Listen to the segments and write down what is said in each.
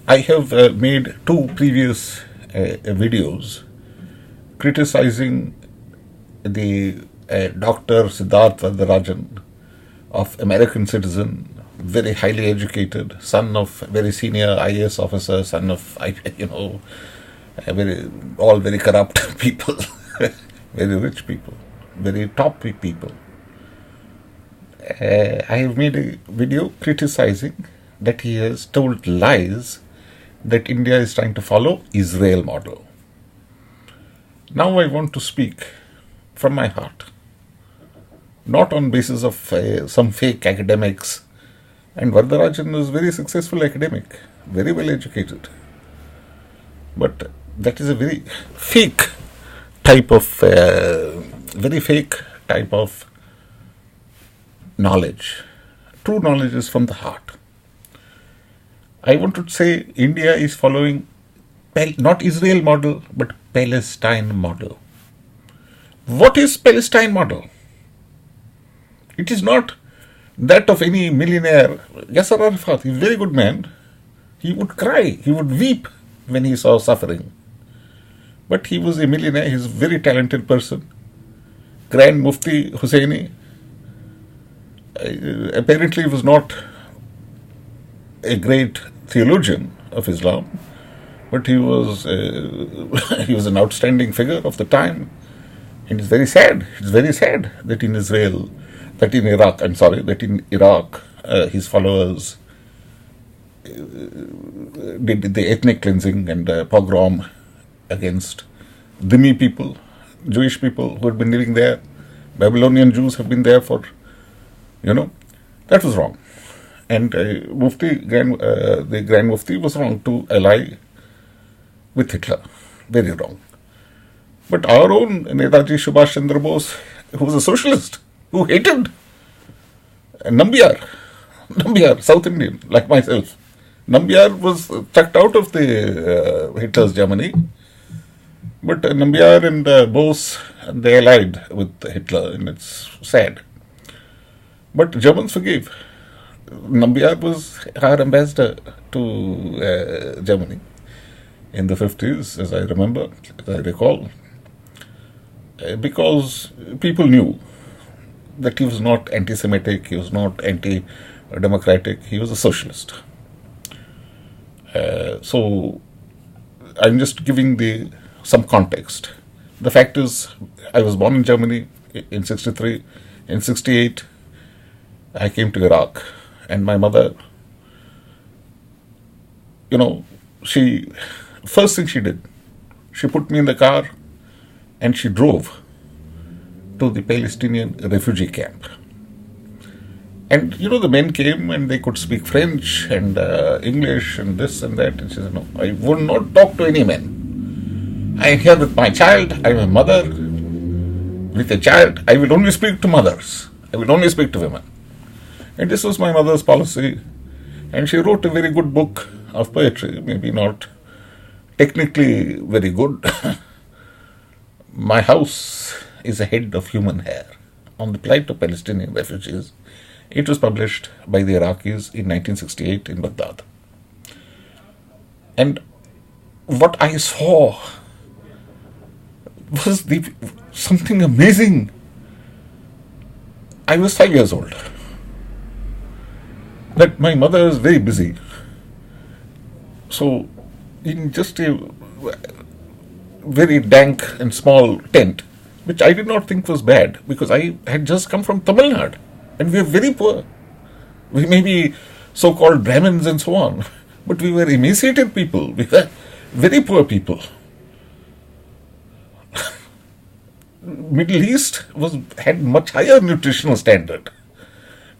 I have made two previous videos criticizing the Dr. Siddharth Varadarjan of American citizen, very highly educated, son of very senior IAS officer, son of, all very corrupt people, very rich people, very top people. I have made a video criticizing that he has told lies that India is trying to follow Israel model. Now I want to speak from my heart, not on basis of some fake academics. And Varadarjan is a very successful academic, very well educated. But that is a very fake type of knowledge. True knowledge is from the heart. I want to say India is following not Israel model, but Palestine model. What is Palestine model? It is not that of any millionaire. Yasser Arafat, he's a very good man. He would cry, he would weep when he saw suffering. But he was a millionaire, he's a very talented person. Grand Mufti Husseini apparently was not a great theologian of Islam, but he was an outstanding figure of the time. And it's very sad that in Iraq, his followers did the ethnic cleansing and pogrom against Dhimmi people, Jewish people who had been living there. Babylonian Jews have been there for, that was wrong. And the Grand Mufti was wrong to ally with Hitler, very wrong. But our own Netaji Subhash Chandra Bose, who was a socialist, who hated Nambiar, South Indian, like myself. Nambiar was chucked out of the Hitler's Germany, but Nambiar and Bose, they allied with Hitler, and it's sad. But Germans forgave. Nambiar was our ambassador to Germany in the 50s, as I remember, as I recall, because people knew that he was not anti-Semitic, he was not anti-democratic, he was a socialist. So I'm just giving some context. The fact is, I was born in Germany in 63. In 68, I came to Iraq. And my mother, first thing she did, she put me in the car and she drove to the Palestinian refugee camp. And, the men came and they could speak French and English and this and that. And she said, no, I will not talk to any men. I am here with my child. I am a mother with a child. I will only speak to mothers. I will only speak to women. And this was my mother's policy. And she wrote a very good book of poetry, maybe not technically very good. My house is a head of human hair, on the plight of Palestinian refugees. It was published by the Iraqis in 1968 in Baghdad. And what I saw was something amazing. I was 5 years old. That my mother is very busy. So, in just a very dank and small tent, which I did not think was bad, because I had just come from Tamil Nadu, and we are very poor. We may be so-called Brahmins and so on, but we were emaciated people. We were very poor people. Middle East had much higher nutritional standard.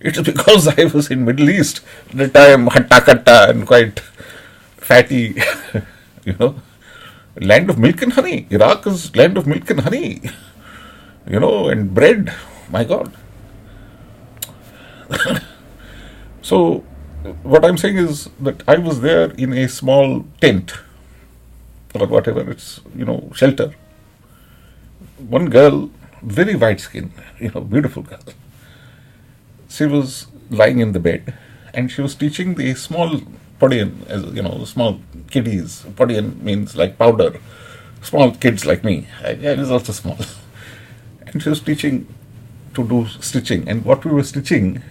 It is because I was in Middle East that I am hatta and quite fatty, Land of milk and honey. Iraq is land of milk and honey, and bread. My God. So, what I'm saying is that I was there in a small tent, or whatever, it's, shelter. One girl, very white skin, beautiful girl. She was lying in the bed, and she was teaching the small podian, as small kiddies. Podian means like powder. Small kids like me. I was also small. And she was teaching to do stitching. And what they were stitching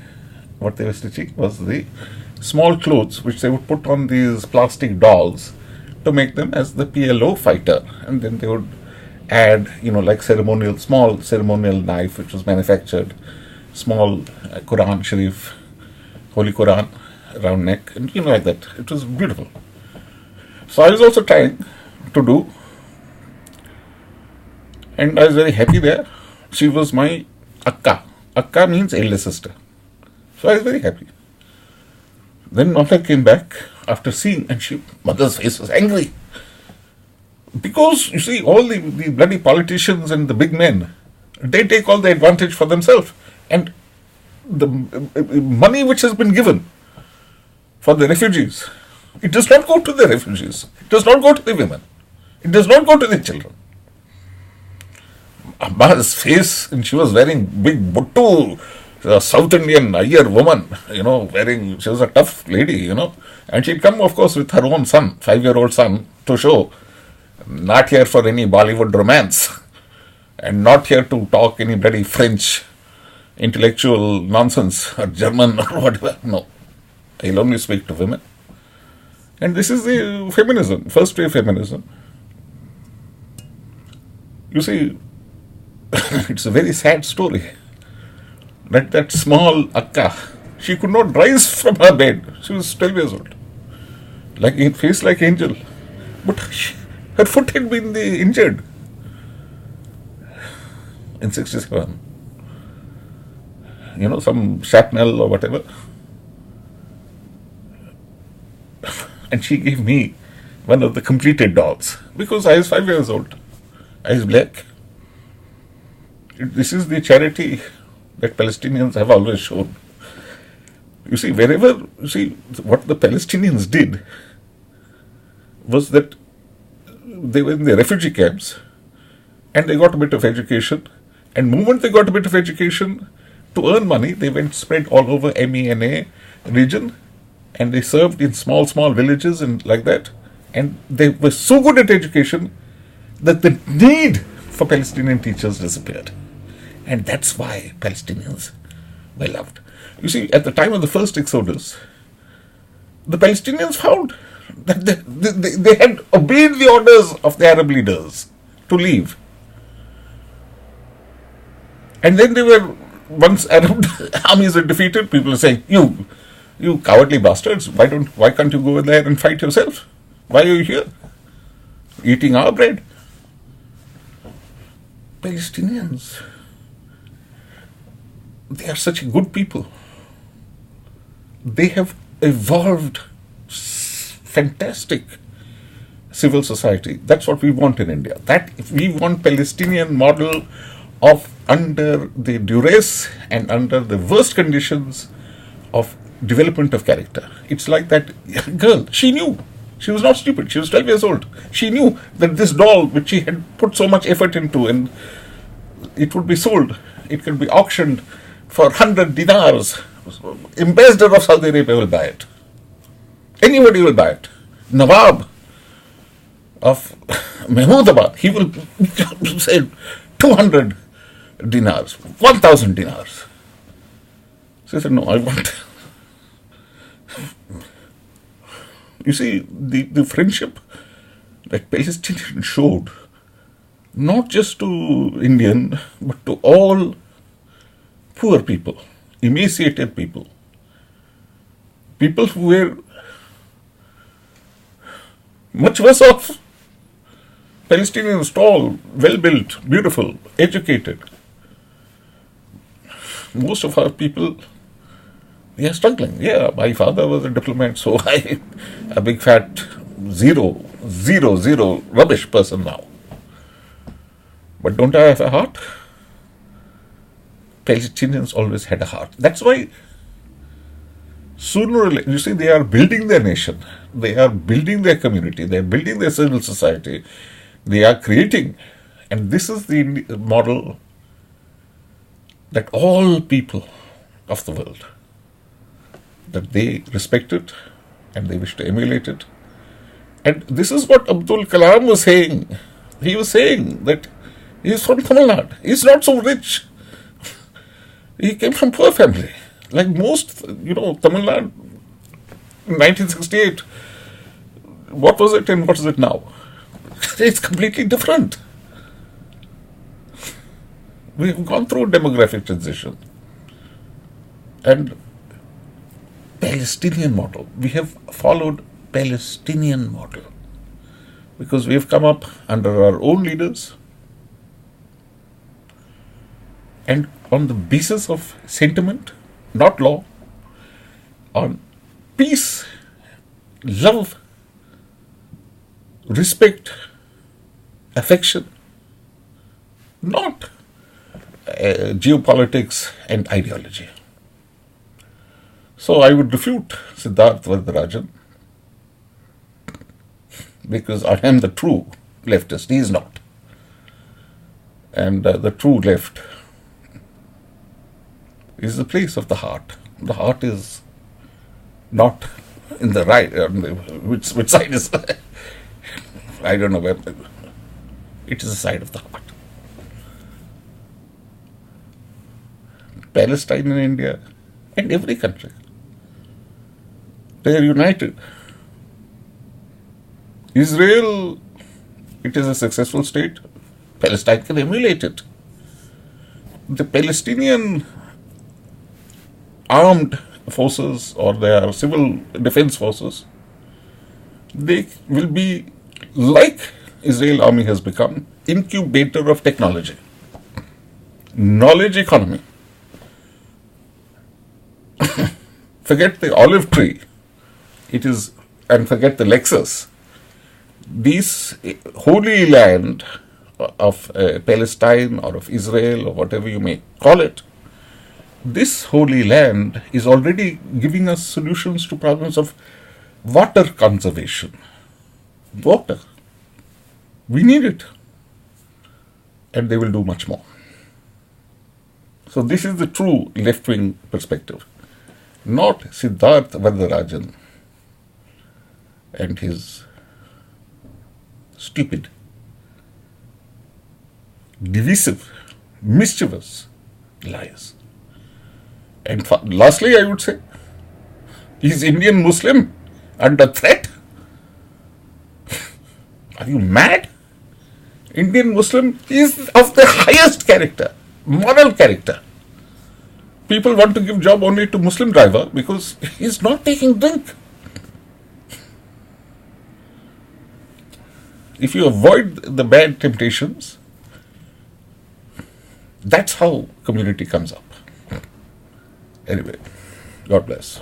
was the small clothes which they would put on these plastic dolls to make them as the PLO fighter. And then they would add, like small ceremonial knife which was manufactured, small Quran Sharif, Holy Quran, round neck, and like that. It was beautiful. So I was also trying to do, and I was very happy there. She was my Akka. Akka means elder sister. So I was very happy. Then mother came back after seeing, and mother's face was angry. Because, you see, all the bloody politicians and the big men, they take all the advantage for themselves. And the money which has been given for the refugees, it does not go to the refugees. It does not go to the women. It does not go to the children. Amma's face, and she was wearing big buttu, a South Indian Iyer woman, she was a tough lady, and she'd come, of course, with her own son, 5-year-old son, to show, not here for any Bollywood romance, and not here to talk any bloody French intellectual nonsense, or German, or whatever. No. I'll only speak to women. And this is the feminism, first wave feminism. You see, it's a very sad story. That small Akka, she could not rise from her bed. She was 12 years old. Face like angel. But her foot had been injured in 67. Some shrapnel or whatever. And she gave me one of the completed dolls because I was 5 years old. I was black. This is the charity that Palestinians have always shown. You see, what the Palestinians did was that they were in the refugee camps and they got a bit of education. And the moment they got a bit of education, to earn money, they went spread all over MENA region, and they served in small villages and like that. And they were so good at education that the need for Palestinian teachers disappeared. And that's why Palestinians were loved. You see, at the time of the first exodus, the Palestinians found that they had obeyed the orders of the Arab leaders to leave. And then once Arab armies were defeated, people were saying, you cowardly bastards, why can't you go there and fight yourself? Why are you here? Eating our bread. Palestinians, they are such good people. They have evolved fantastic civil society. That's what we want in India. That we want Palestinian model of under the duress and under the worst conditions of development of character. It's like that girl. She knew. She was not stupid. She was 12 years old. She knew that this doll, which she had put so much effort into, and it would be sold, it could be auctioned for 100 dinars. Ambassador of Saudi Arabia will buy it. Anybody will buy it. Nawab of Mahmoudabad, he will say 200 dinars, 1,000 dinars. So I said, no, I want. You see, the friendship that Palestinians showed, not just to Indian, but to all poor people, emaciated people, people who were much worse off. Palestinians, tall, well-built, beautiful, educated. Most of our people, they are struggling. Yeah, my father was a diplomat, so I, a big fat zero rubbish person now. But don't I have a heart? Palestinians always had a heart. That's why sooner or later, you see, they are building their nation, they are building their community, they are building their civil society, they are creating. And this is the model that all people of the world that they respect it and they wish to emulate it. And this is what Abdul Kalam was saying. He was saying that he is from Tamil Nadu. He is not so rich. He came from poor family. Like most, Tamil Nadu, 1968, what was it and what is it now? It's completely different. We have gone through demographic transition. And Palestinian model. We have followed Palestinian model because we have come up under our own leaders and on the basis of sentiment, not law, on peace, love, respect, affection, not geopolitics and ideology. So I would refute Siddharth Varadarjan because I am the true leftist. He is not. And the true left is the place of the heart. The heart is not in the right. Which side is? I don't know where. It is the side of the heart. Palestine and India and every country, they are united. Israel, it is a successful state. Palestine can emulate it. The Palestinian armed forces or their civil defense forces, they will be like Israel army has become, incubator of technology, knowledge economy. Forget the olive tree, and forget the Lexus. These holy land of Palestine or of Israel or whatever you may call it, this holy land is already giving us solutions to problems of water conservation. Water. We need it. And they will do much more. So this is the true left-wing perspective. Not Siddharth Varadarjan and his stupid, divisive, mischievous lies. And lastly, I would say, is Indian Muslim under threat? Are you mad? Indian Muslim is of the highest character, moral character. People want to give job only to Muslim driver because he is not taking drink. If you avoid the bad temptations, that's how community comes up. Anyway, God bless.